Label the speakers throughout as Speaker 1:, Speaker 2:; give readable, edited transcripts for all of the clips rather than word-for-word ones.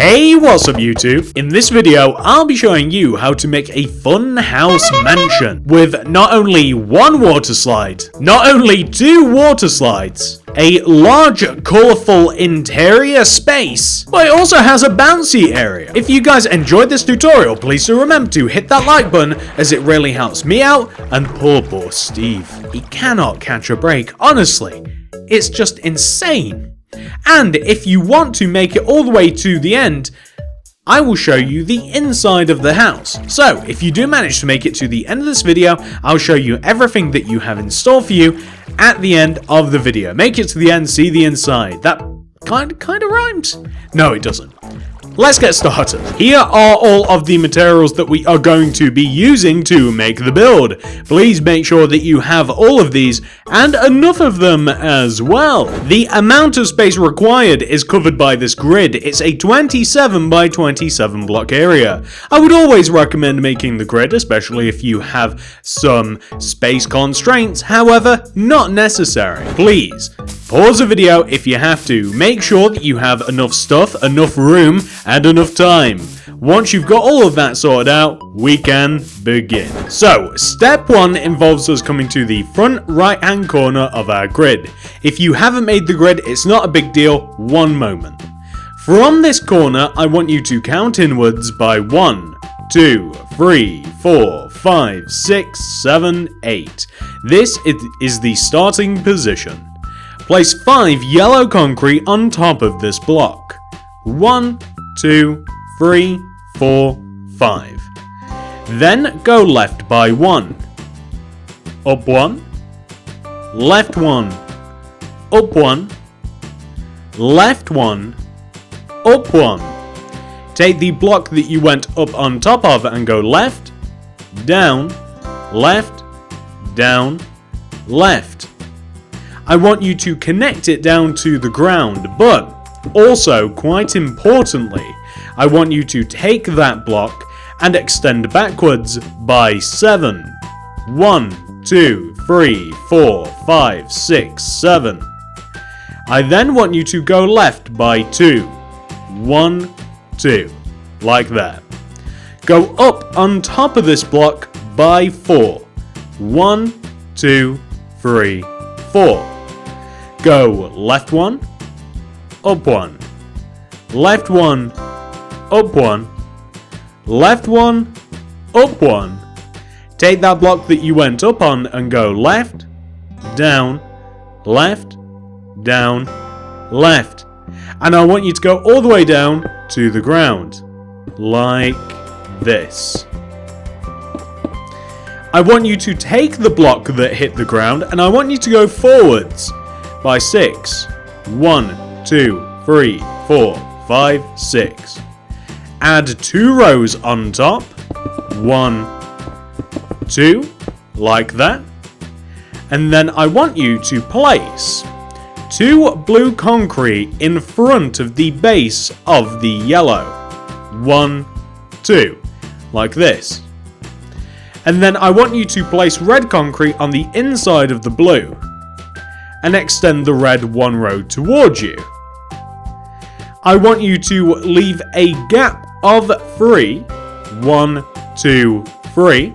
Speaker 1: Hey, what's up YouTube? In this video, I'll be showing you how to make a fun house mansion with not only one water slide, not only two water slides, a large colourful interior space, but it also has a bouncy area. If you guys enjoyed this tutorial, please do remember to hit that like button as it really helps me out and poor Steve. He cannot catch a break, honestly. It's just insane. And if you want to make it all the way to the end, I will show you the inside of the house. So, if you do manage to make it to the end of this video, I'll show you everything that you have in store for you at the end of the video. Make it to the end, see the inside. That kind of rhymes. No, it doesn't. Let's get started. Here are all of the materials that we are going to be using to make the build. Please make sure that you have all of these and enough of them as well. The amount of space required is covered by this grid. It's a 27 by 27 block area. I would always recommend making the grid, especially if you have some space constraints. However, not necessary. Please pause the video if you have to. Make sure that you have enough stuff, enough room, and enough time. Once you've got all of that sorted out, we can begin. So, step 1 involves us coming to the front right hand corner of our grid. If you haven't made the grid, it's not a big deal. One moment. From this corner, I want you to count inwards by 1, 2, 3, 4, 5, 6, 7, 8. This is the starting position. Place 5 yellow concrete on top of this block. 1, 2, 3, 4, 5. Then go left by 1. Up 1. Left 1. Up 1. Left 1. Up 1. Take the block that you went up on top of and go left, down, left, down, left. I want you to connect it down to the ground, but also, quite importantly, I want you to take that block and extend backwards by 7. 1, 2, 3, 4, 5, 6, 7. I then want you to go left by 2. 1, 2. Like that. Go up on top of this block by 4. 1, 2, 3, 4. Go left 1. Up 1, left 1, up 1, left 1, up 1. Take that block that you went up on and go left, down, left, down, left. And I want you to go all the way down to the ground, like this. I want you to take the block that hit the ground and I want you to go forwards by 6. 1, 2, 3, 4, 5, 6. Add 2 rows on top. 1, 2, like that. And then I want you to place 2 blue concrete in front of the base of the yellow. 1, 2, like this. And then I want you to place red concrete on the inside of the blue and extend the red 1 row towards you. I want you to leave a gap of 3. 1, 2, 3.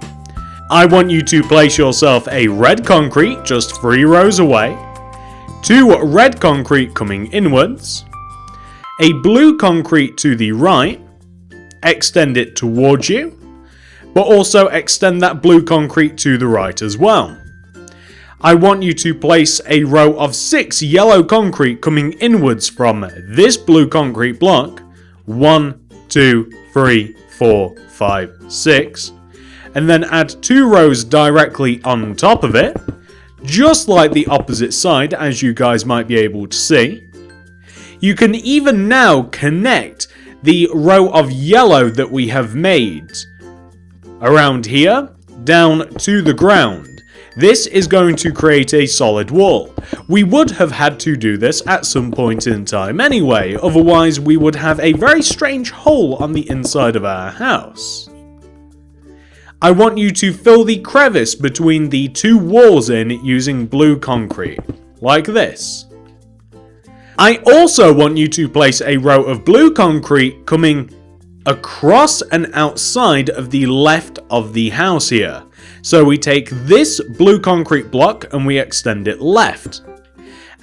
Speaker 1: I want you to place yourself a red concrete just 3 rows away. 2 red concrete coming inwards. A blue concrete to the right. Extend it towards you. But also extend that blue concrete to the right as well. I want you to place a row of 6 yellow concrete coming inwards from this blue concrete block. 1, 2, 3, 4, 5, 6. And then add 2 rows directly on top of it. Just like the opposite side, as you guys might be able to see. You can even now connect the row of yellow that we have made around here down to the ground. This is going to create a solid wall. We would have had to do this at some point in time anyway, otherwise we would have a very strange hole on the inside of our house. I want you to fill the crevice between the 2 walls in using blue concrete, like this. I also want you to place a row of blue concrete coming across and outside of the left of the house here. So we take this blue concrete block and we extend it left.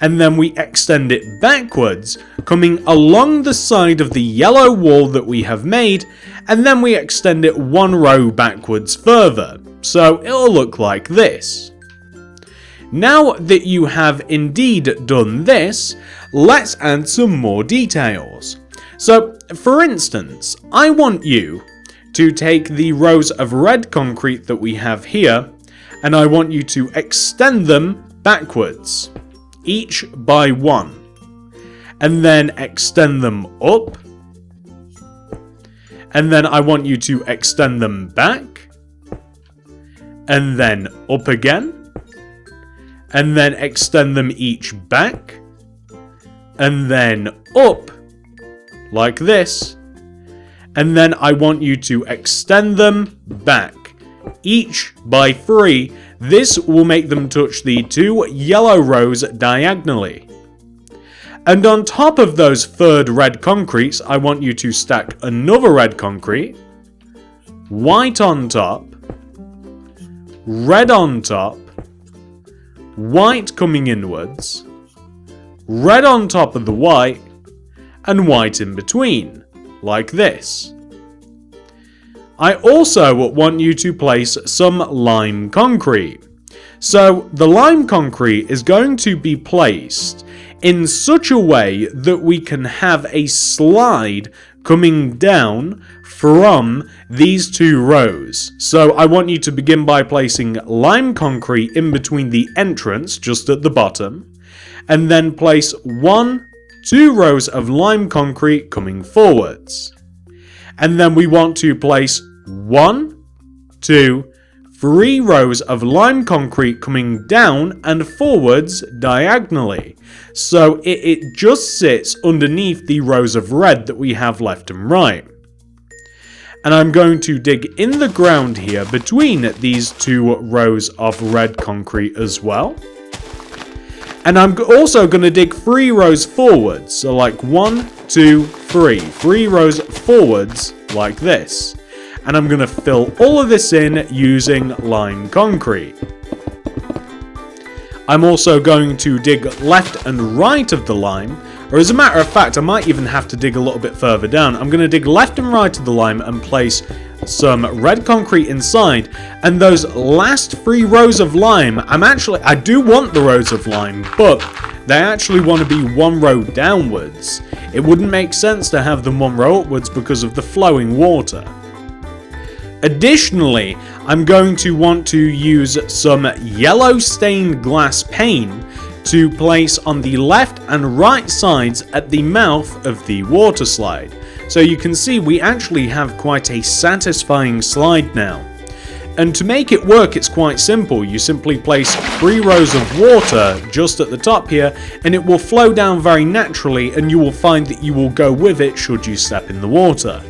Speaker 1: And then we extend it backwards, coming along the side of the yellow wall that we have made, and then we extend it one row backwards further. So it'll look like this. Now that you have indeed done this, let's add some more details. So, for instance, I want you to take the rows of red concrete that we have here, and I want you to extend them backwards, each by one, and then extend them up, and then I want you to extend them back, and then up again, and then extend them each back, and then up, like this, and then I want you to extend them back, each by 3. This will make them touch the 2 yellow rows diagonally. And on top of those third red concretes, I want you to stack another red concrete, white on top, red on top, white coming inwards, red on top of the white, and white in between, like this. I also want you to place some lime concrete. So the lime concrete is going to be placed in such a way that we can have a slide coming down from these 2 rows. So I want you to begin by placing lime concrete in between the entrance, just at the bottom, and then place 2 rows of lime concrete coming forwards. And then we want to place 1, 2, 3 rows of lime concrete coming down and forwards diagonally. So it just sits underneath the rows of red that we have left and right. And I'm going to dig in the ground here between these 2 rows of red concrete as well. And I'm also going to dig 3 rows forwards. So like 1, 2, 3. 3 rows forwards like this. And I'm going to fill all of this in using lime concrete. I'm also going to dig left and right of the lime, or as a matter of fact, I might even have to dig a little bit further down. I'm going to dig left and right of the lime and place some red concrete inside, and those last 3 rows of lime, I do want the rows of lime, but they actually want to be 1 row downwards. It wouldn't make sense to have them 1 row upwards because of the flowing water. Additionally, I'm going to want to use some yellow stained glass pane to place on the left and right sides at the mouth of the water slide. So you can see we actually have quite a satisfying slide now. And to make it work, it's quite simple. You simply place 3 rows of water just at the top here, and it will flow down very naturally, and you will find that you will go with it should you step in the water.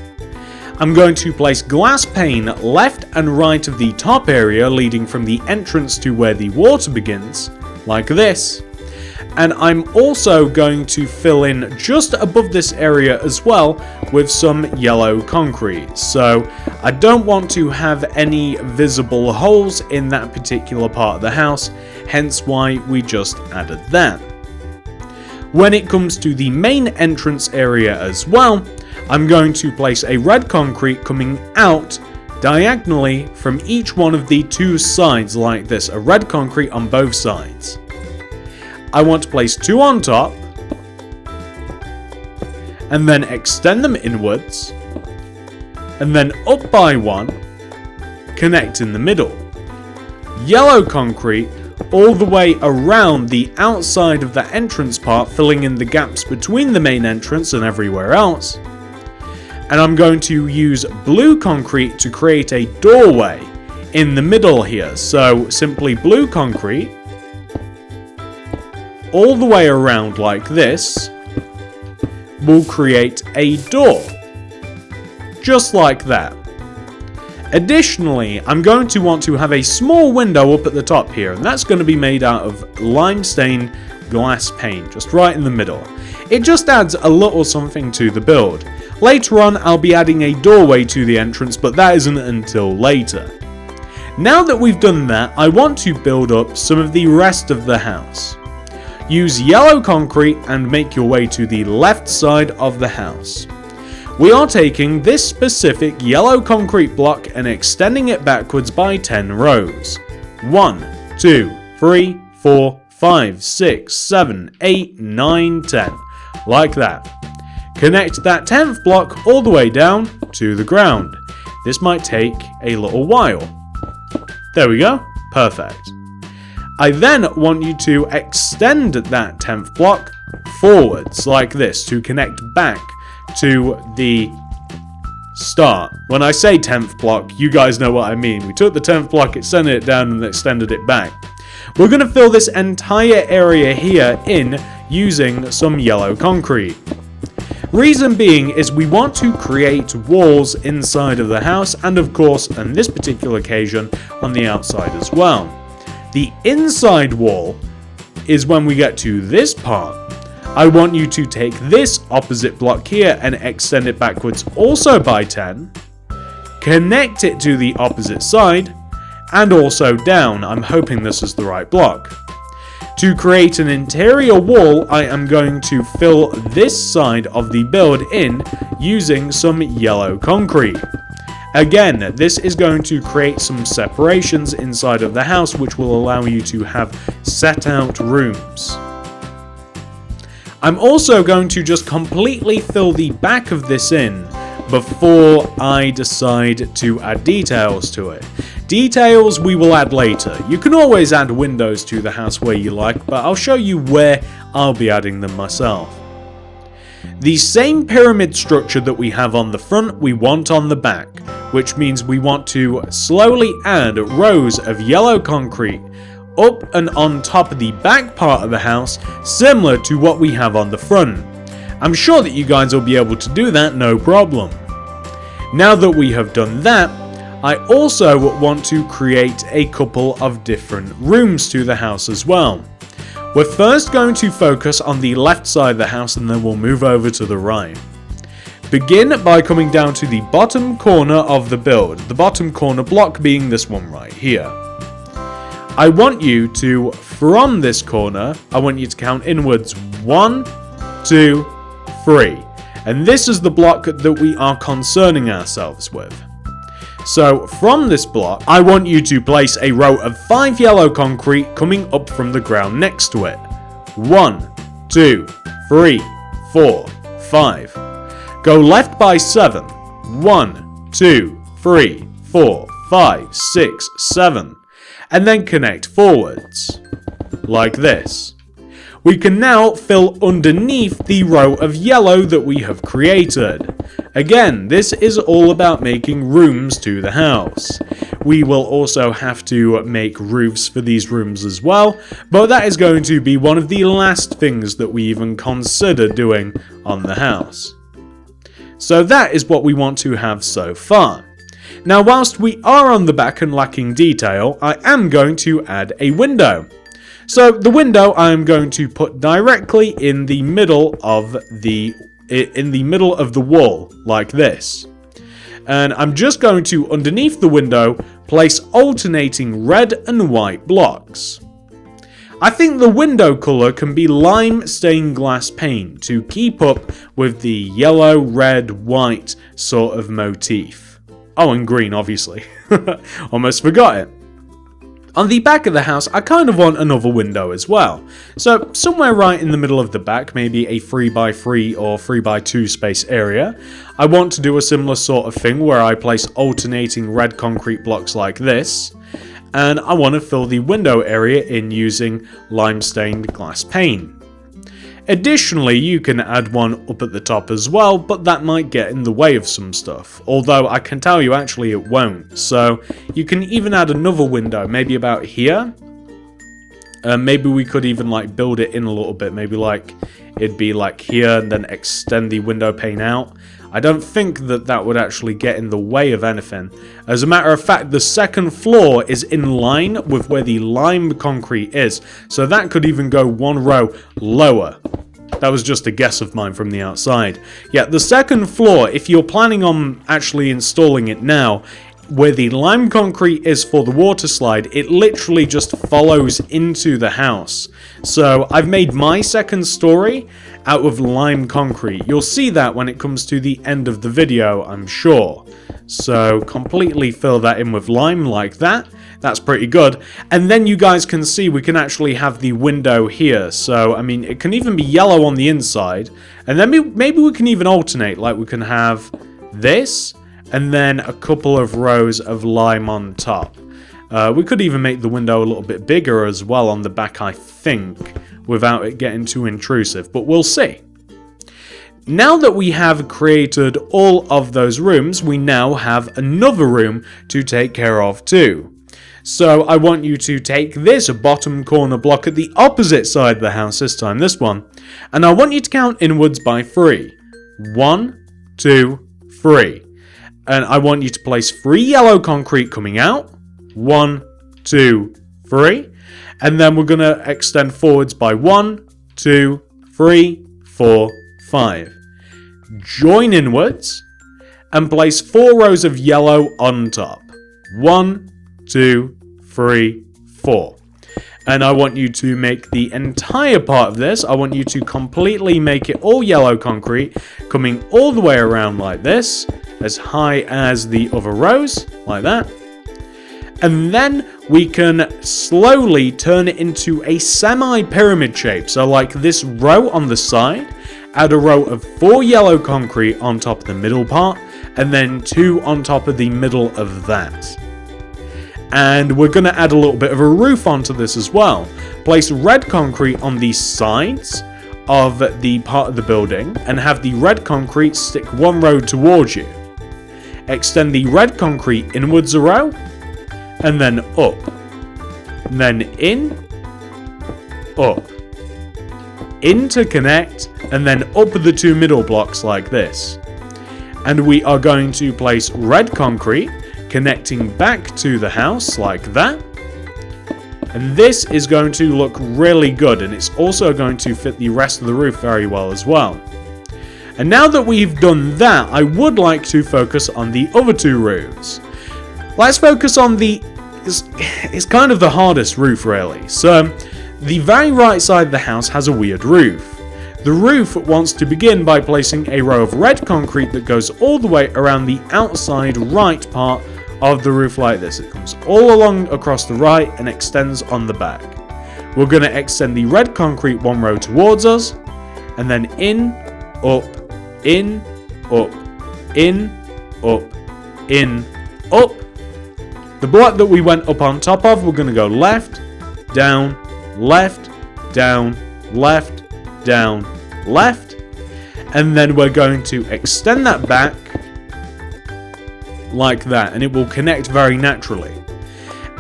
Speaker 1: I'm going to place glass pane left and right of the top area leading from the entrance to where the water begins, like this. And I'm also going to fill in just above this area as well with some yellow concrete. So I don't want to have any visible holes in that particular part of the house, hence why we just added that. When it comes to the main entrance area as well, I'm going to place a red concrete coming out diagonally from each one of the 2 sides like this, a red concrete on both sides. I want to place 2 on top, and then extend them inwards, and then up by 1, connect in the middle. Yellow concrete all the way around the outside of the entrance part, filling in the gaps between the main entrance and everywhere else. And I'm going to use blue concrete to create a doorway in the middle here. So simply blue concrete all the way around like this will create a door. Just like that. Additionally, I'm going to want to have a small window up at the top here, and that's going to be made out of lime stained glass pane, just right in the middle. It just adds a little something to the build. Later on, I'll be adding a doorway to the entrance, but that isn't until later. Now that we've done that, I want to build up some of the rest of the house. Use yellow concrete and make your way to the left side of the house. We are taking this specific yellow concrete block and extending it backwards by 10 rows. 1, 2, 3, 4, 5, 6, 7, 8, 9, 10. Like that. Connect that 10th block all the way down to the ground. This might take a little while. There we go. Perfect. I then want you to extend that 10th block forwards like this to connect back to the start. When I say 10th block, you guys know what I mean. We took the 10th block, extended it down, and extended it back. We're going to fill this entire area here in using some yellow concrete. Reason being is we want to create walls inside of the house, and of course, on this particular occasion, on the outside as well. The inside wall is when we get to this part. I want you to take this opposite block here and extend it backwards also by 10. Connect it to the opposite side and also down. I'm hoping this is the right block. To create an interior wall, I am going to fill this side of the build in using some yellow concrete. Again, this is going to create some separations inside of the house, which will allow you to have set out rooms. I'm also going to just completely fill the back of this in before I decide to add details to it. Details we will add later. You can always add windows to the house where you like, but I'll show you where I'll be adding them myself. The same pyramid structure that we have on the front, we want on the back, which means we want to slowly add rows of yellow concrete up and on top of the back part of the house, similar to what we have on the front. I'm sure that you guys will be able to do that no problem. Now that we have done that, I also want to create a couple of different rooms to the house as well. We're first going to focus on the left side of the house and then we'll move over to the right. Begin by coming down to the bottom corner of the build, the bottom corner block being this one right here. I want you to, from this corner, I want you to count inwards 1, 2, 3. And this is the block that we are concerning ourselves with. So from this block, I want you to place a row of 5 yellow concrete coming up from the ground next to it. 1, 2, 3, 4, 5. Go left by 7. 1, 2, 3, 4, 5, 6, 7. And then connect forwards. Like this. We can now fill underneath the row of yellow that we have created. Again, this is all about making rooms to the house. We will also have to make roofs for these rooms as well, but that is going to be one of the last things that we even consider doing on the house. So that is what we want to have so far. Now, whilst we are on the back and lacking detail, I am going to add a window. So the window I am going to put directly in the middle of the wall, like this. And I'm just going to, underneath the window, place alternating red and white blocks. I think the window colour can be lime stained glass paint to keep up with the yellow, red, white sort of motif. Oh, and green, obviously. Almost forgot it. On the back of the house, I kind of want another window as well. So, somewhere right in the middle of the back, maybe a 3x3 or 3x2 space area, I want to do a similar sort of thing where I place alternating red concrete blocks like this. And I want to fill the window area in using lime stained glass paint. Additionally, you can add one up at the top as well, but that might get in the way of some stuff. Although I can tell you actually it won't. So you can even add another window, maybe about here. Maybe we could even like build it in a little bit. Maybe like it'd be like here and then extend the window pane out. I don't think that that would actually get in the way of anything. As a matter of fact, the second floor is in line with where the lime concrete is. So that could even go one row lower. That was just a guess of mine from the outside. Yeah, the second floor, if you're planning on actually installing it now, where the lime concrete is for the water slide, it literally just follows into the house. So I've made my second story out of lime concrete. You'll see that when it comes to the end of the video, I'm sure. So completely fill that in with lime like that. That's pretty good. And then you guys can see we can actually have the window here. So, I mean, it can even be yellow on the inside. And then maybe we can even alternate. Like, we can have this and then a couple of rows of lime on top. We could even make the window a little bit bigger as well on the back, I think, without it getting too intrusive. But we'll see. Now that we have created all of those rooms, we now have another room to take care of too. So I want you to take this bottom corner block at the opposite side of the house, this time this one, and I want you to count inwards by 3. 1, 2, 3. And I want you to place 3 yellow concrete coming out. 1, 2, 3. And then we're going to extend forwards by 1, 2, 3, 4, 5. Join inwards and place 4 rows of yellow on top. 1, 2, 3, 4. And I want you to make the entire part of this, I want you to completely make it all yellow concrete, coming all the way around like this, as high as the other rows, like that. And then we can slowly turn it into a semi-pyramid shape. So like this row on the side, add a row of 4 yellow concrete on top of the middle part, and then 2 on top of the middle of that. And we're going to add a little bit of a roof onto this as well. Place red concrete on the sides of the part of the building and have the red concrete stick 1 row towards you. Extend the red concrete inwards a row and then up. And then in, up. In to connect and then up the 2 middle blocks like this. And we are going to place red concrete connecting back to the house like that. And this is going to look really good, and it's also going to fit the rest of the roof very well as well. And now that we've done that, I would like to focus on the other 2 roofs. Let's focus on it's kind of the hardest roof really. So the very right side of the house has a weird roof. The roof wants to begin by placing a row of red concrete that goes all the way around the outside right part of the roof like this. It comes all along across the right and extends on the back. We're going to extend the red concrete 1 row towards us, and then in, up, in, up, in, up, in, up. The block that we went up on top of, we're going to go left, down, left, down, left, down, left, and then we're going to extend that back like that, and it will connect very naturally.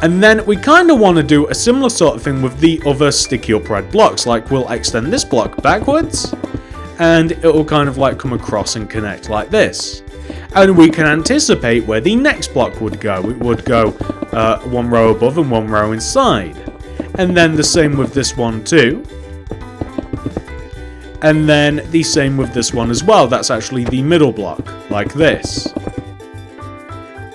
Speaker 1: And then we kind of want to do a similar sort of thing with the other sticky up red blocks. Like we'll extend this block backwards and it will kind of like come across and connect like this. And we can anticipate where the next block would go. It would go 1 row above and 1 row inside. And then the same with this one too. And then the same with this one as well. That's actually the middle block, like this.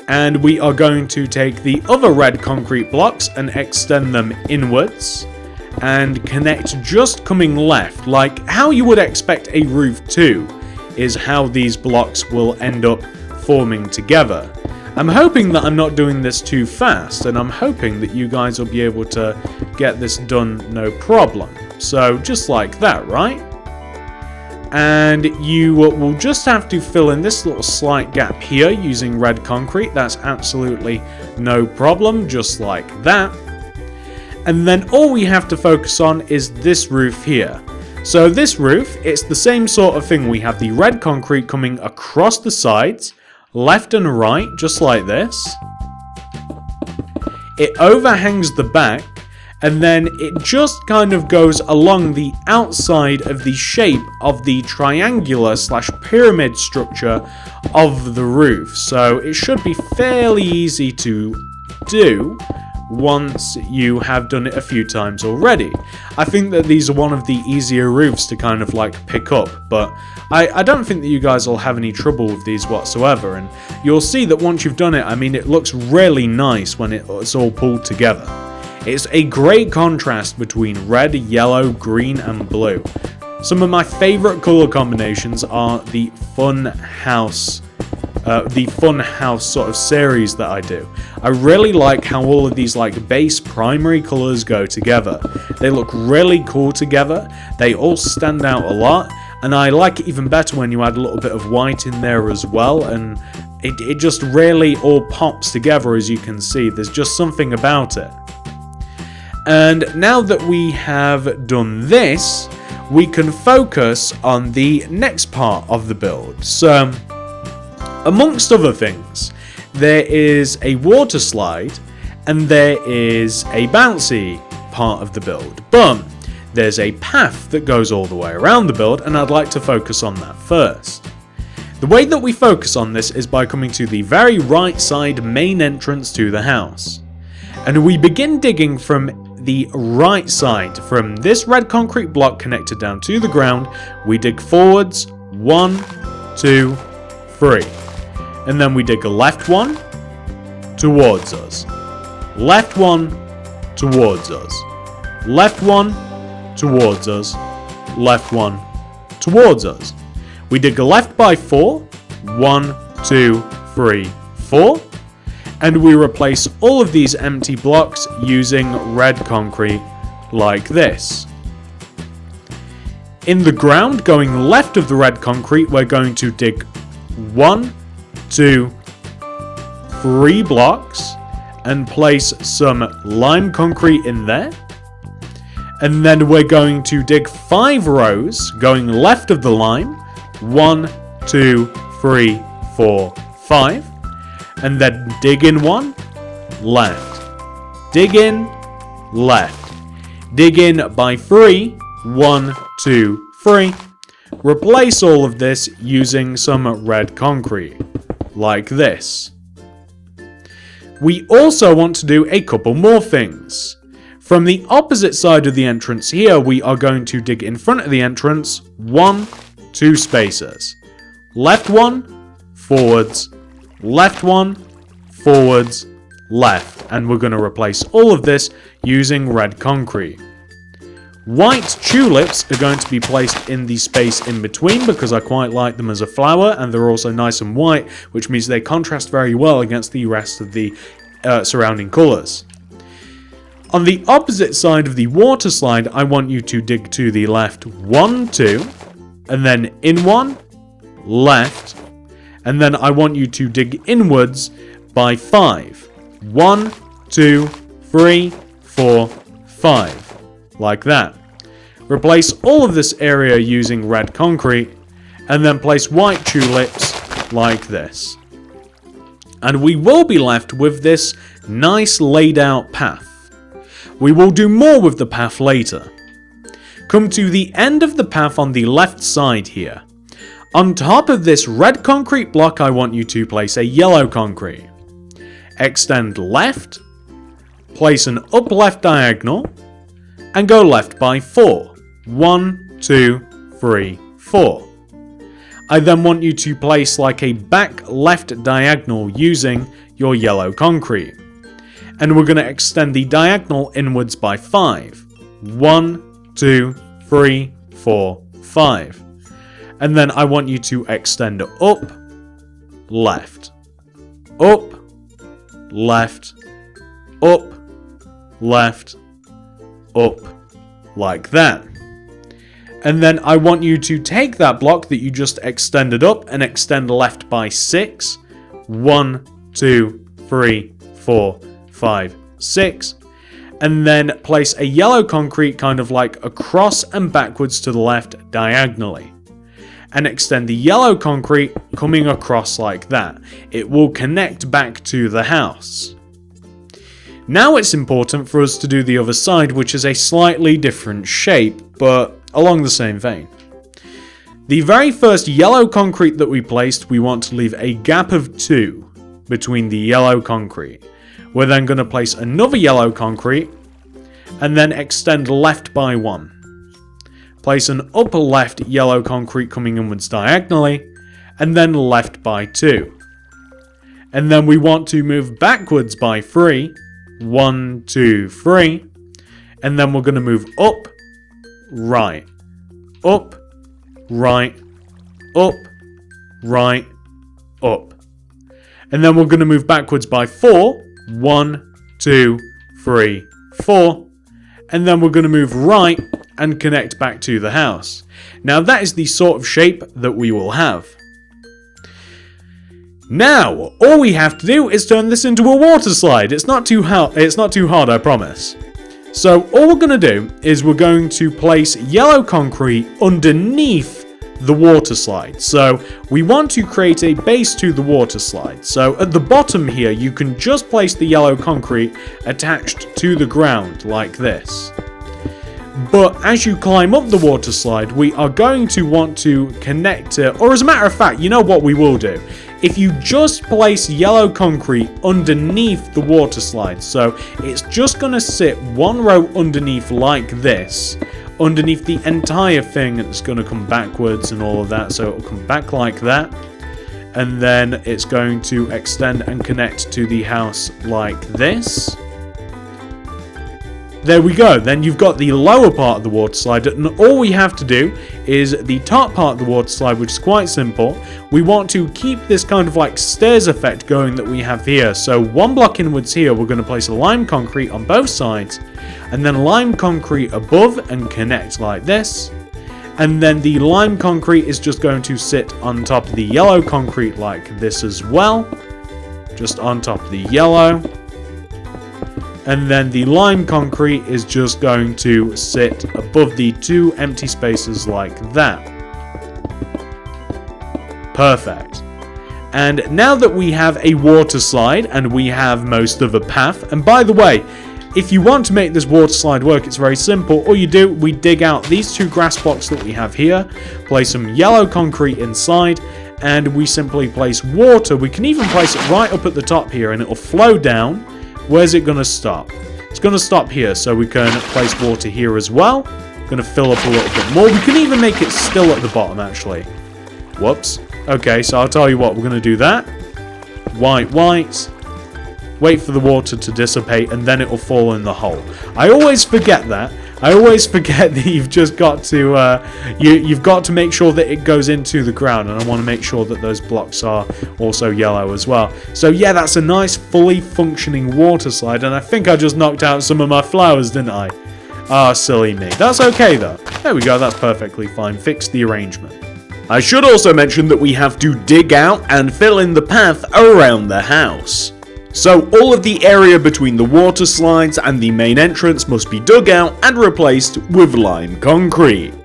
Speaker 1: And we are going to take the other red concrete blocks and extend them inwards and connect just coming left, like how you would expect a roof to, is how these blocks will end up forming together. I'm hoping that I'm not doing this too fast, and I'm hoping that you guys will be able to get this done no problem. So just like that, right? And you will just have to fill in this little slight gap here using red concrete. That's absolutely no problem, just like that. And then all we have to focus on is this roof here. So this roof, it's the same sort of thing. We have the red concrete coming across the sides, left and right, just like this. It overhangs the back, and then it just kind of goes along the outside of the shape of the triangular / pyramid structure of the roof. So it should be fairly easy to do once you have done it a few times already. I think that these are one of the easier roofs to kind of like pick up, but I don't think that you guys will have any trouble with these whatsoever, and you'll see that once you've done it, I mean, it looks really nice when it's all pulled together. It's a great contrast between red, yellow, green, and blue. Some of my favorite color combinations are the fun house sort of series that I do. I really like how all of these like base primary colors go together. They look really cool together, they all stand out a lot, and I like it even better when you add a little bit of white in there as well, and it just really all pops together. As you can see, there's just something about it. And now that we have done this, we can focus on the next part of the build. So, amongst other things, there is a water slide and there is a bouncy part of the build, but there's a path that goes all the way around the build, and I'd like to focus on that first. The way that we focus on this is by coming to the very right side main entrance to the house. And we begin digging from the right side. From this red concrete block connected down to the ground, we dig forwards, 1, 2, 3. And then we dig a left one towards us. Left one towards us. Left one towards us. Left one towards us. We dig a left by 4. 1, 2, 3, 4. And we replace all of these empty blocks using red concrete like this. In the ground, going left of the red concrete, we're going to dig 1, 2, 3 blocks and place some lime concrete in there. And then we're going to dig 5 rows going left of the lime. 1, 2, 3, 4, 5. And then dig in 1, left. Dig in, left. Dig in by 3, 1, 2, 3. Replace all of this using some red concrete, like this. We also want to do a couple more things. From the opposite side of the entrance here, we are going to dig in front of the entrance 1, 2 spaces. Left one, forwards, left one, forwards, left. And we're going to replace all of this using red concrete. White tulips are going to be placed in the space in between because I quite like them as a flower, and they're also nice and white, which means they contrast very well against the rest of the surrounding colours. On the opposite side of the water slide, I want you to dig to the left 1, 2, and then in 1, left, and then I want you to dig inwards by 5. 1, 2, 3, 4, 5. Like that. Replace all of this area using red concrete, and then place white tulips like this. And we will be left with this nice laid out path. We will do more with the path later. Come to the end of the path on the left side here. On top of this red concrete block, I want you to place a yellow concrete. Extend left, place an up left diagonal, and go left by 4. 1, 2, 3, 4. I then want you to place like a back left diagonal using your yellow concrete. And we're going to extend the diagonal inwards by 5. 1, 2, 3, 4, 5. And then I want you to extend up, left, up, left, up, left, up, like that. And then I want you to take that block that you just extended up and extend left by 6. 1, 2, 3, 4, 5, 6. And then place a yellow concrete kind of like across and backwards to the left diagonally. And extend the yellow concrete coming across like that. It will connect back to the house. Now it's important for us to do the other side, which is a slightly different shape, but along the same vein. The very first yellow concrete that we placed, we want to leave a gap of 2 between the yellow concrete. We're then going to place another yellow concrete, and then extend left by 1. Place an upper left yellow concrete coming inwards diagonally, and then left by 2. And then we want to move backwards by 3. 1, 2, 3. And then we're going to move up, right, up, right, up, right, up. And then we're going to move backwards by 4. 1, 2, 3, 4. And then we're going to move right and connect back to the house. Now that is the sort of shape that we will have. Now, all we have to do is turn this into a water slide. It's not too hard, I promise. So all we're going to do is we're going to place yellow concrete underneath the water slide. So we want to create a base to the water slide. So at the bottom here, you can just place the yellow concrete attached to the ground like this. But as you climb up the water slide, we are going to want to connect it, or as a matter of fact, you know what we will do? If you just place yellow concrete underneath the water slide, so it's just going to sit one row underneath like this, underneath the entire thing, and it's going to come backwards and all of that, so it'll come back like that, and then it's going to extend and connect to the house like this. There we go, then you've got the lower part of the water slide, and all we have to do is the top part of the water slide, which is quite simple. We want to keep this kind of like stairs effect going that we have here. So one block inwards here, we're going to place a lime concrete on both sides, and then lime concrete above and connect like this. And then the lime concrete is just going to sit on top of the yellow concrete like this as well. Just on top of the yellow. And then the lime concrete is just going to sit above the 2 empty spaces like that. Perfect. And now that we have a water slide and we have most of a path, and by the way, if you want to make this water slide work, it's very simple. All you do, we dig out these 2 grass blocks that we have here, place some yellow concrete inside, and we simply place water. We can even place it right up at the top here and it'll flow down. Where's it going to stop? It's going to stop here, so we can place water here as well. Going to fill up a little bit more. We can even make it still at the bottom, actually. Whoops. Okay, so I'll tell you what, we're going to do that. White, white. Wait for the water to dissipate, and then it will fall in the hole. I always forget that. I always forget that you've just got to, you've got to make sure that it goes into the ground, and I want to make sure that those blocks are also yellow as well. So yeah, that's a nice, fully functioning water slide, and I think I just knocked out some of my flowers, didn't I? Ah, silly me. That's okay though. There we go, that's perfectly fine. Fix the arrangement. I should also mention that we have to dig out and fill in the path around the house. So all of the area between the water slides and the main entrance must be dug out and replaced with lime concrete.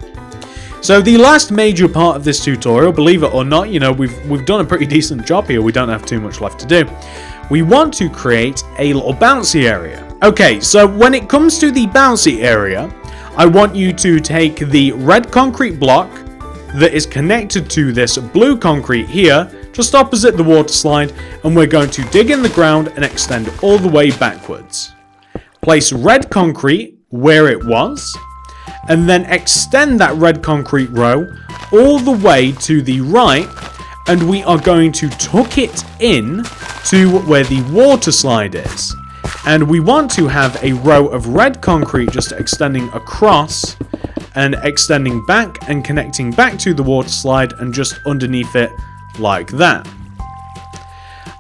Speaker 1: So the last major part of this tutorial, believe it or not, you know, we've done a pretty decent job here. We don't have too much left to do. We want to create a little bouncy area. Okay, so when it comes to the bouncy area, I want you to take the red concrete block that is connected to this blue concrete here, just opposite the water slide, and we're going to dig in the ground and extend all the way backwards. Place red concrete where it was, and then extend that red concrete row all the way to the right, and we are going to tuck it in to where the water slide is. And we want to have a row of red concrete just extending across and extending back and connecting back to the water slide and just underneath it like that.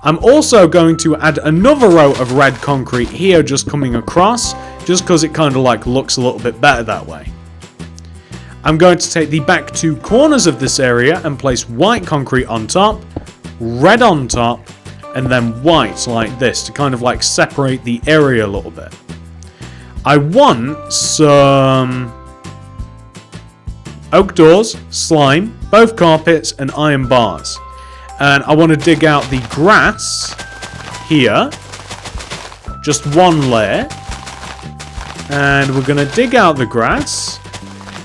Speaker 1: I'm also going to add another row of red concrete here just coming across, just because it kind of like looks a little bit better that way. I'm going to take the back 2 corners of this area and place white concrete on top, red on top, and then white like this to kind of like separate the area a little bit. I want some oak doors, slime, both carpets, and iron bars. And I want to dig out the grass here. Just one layer. And we're going to dig out the grass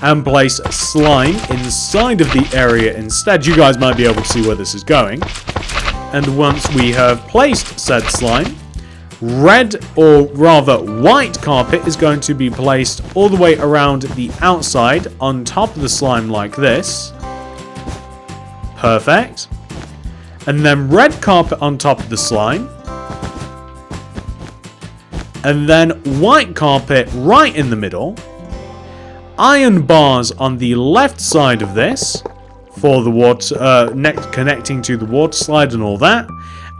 Speaker 1: and place slime inside of the area instead. You guys might be able to see where this is going. And once we have placed said slime, red, or rather white carpet is going to be placed all the way around the outside on top of the slime like this. Perfect. And then red carpet on top of the slime. And then white carpet right in the middle. Iron bars on the left side of this for the water, connecting to the water slide and all that.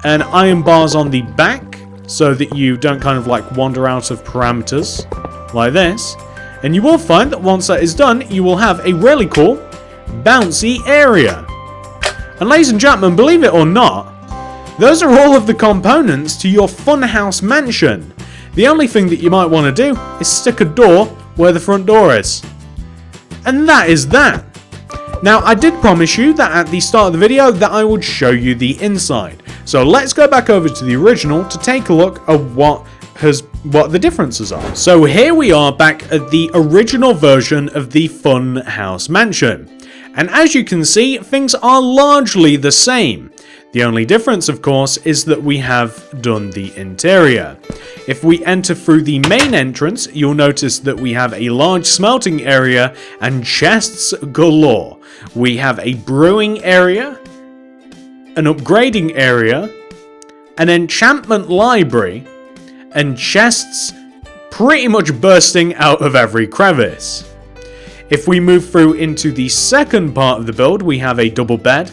Speaker 1: And iron bars on the back so that you don't kind of like wander out of parameters like this. And you will find that once that is done, you will have a really cool bouncy area. And ladies and gentlemen, believe it or not, those are all of the components to your funhouse mansion. The only thing that you might want to do is stick a door where the front door is. And that is that. Now, I did promise you that at the start of the video that I would show you the inside. So let's go back over to the original to take a look at what the differences are. So here we are back at the original version of the Funhouse Mansion. And as you can see, things are largely the same. The only difference, of course, is that we have done the interior. If we enter through the main entrance, you'll notice that we have a large smelting area and chests galore. We have a brewing area, an upgrading area, an enchantment library, and chests pretty much bursting out of every crevice. If we move through into the second part of the build, we have a double bed,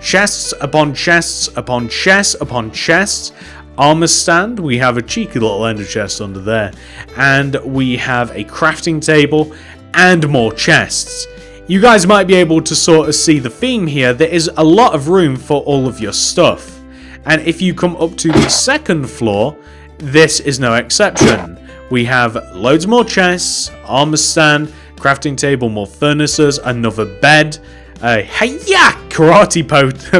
Speaker 1: chests upon chests upon chests upon chests, armor stand, we have a cheeky little ender chest under there, and we have a crafting table and more chests. You guys might be able to sort of see the theme here. There is a lot of room for all of your stuff. And if you come up to the second floor, this is no exception. We have loads more chests, armor stand, crafting table, more furnaces, another bed, a hey-ya karate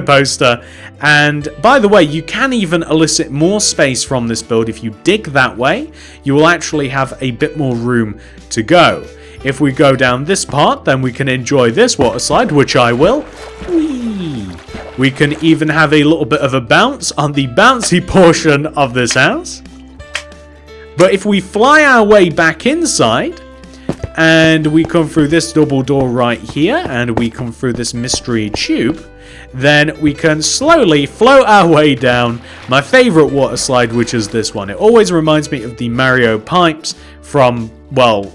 Speaker 1: poster, and by the way, you can even elicit more space from this build. If you dig that way, you will actually have a bit more room to go. If we go down this part, then we can enjoy this water slide, which I will. Whee! We can even have a little bit of a bounce on the bouncy portion of this house. But if we fly our way back inside, and we come through this double door right here, and we come through this mystery tube, then we can slowly float our way down my favorite water slide, which is this one. It always reminds me of the Mario pipes from, well,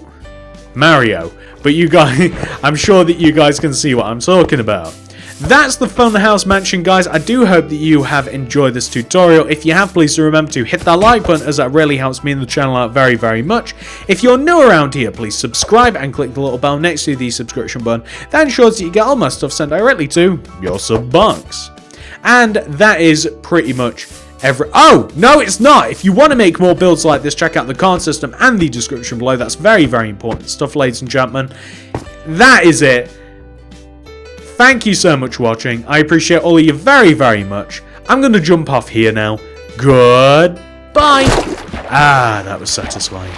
Speaker 1: Mario. But you guys, I'm sure that you guys can see what I'm talking about. That's the Funhouse Mansion, guys. I do hope that you have enjoyed this tutorial. If you have, please do remember to hit that like button, as that really helps me and the channel out very, very much. If you're new around here, please subscribe and click the little bell next to the subscription button. That ensures that you get all my stuff sent directly to your sub box. And that is pretty much oh, no, it's not. If you want to make more builds like this, check out the card system and the description below. That's very, very important stuff, ladies and gentlemen. That is it. Thank you so much for watching. I appreciate all of you very, very much. I'm going to jump off here now. Goodbye. Ah, that was satisfying.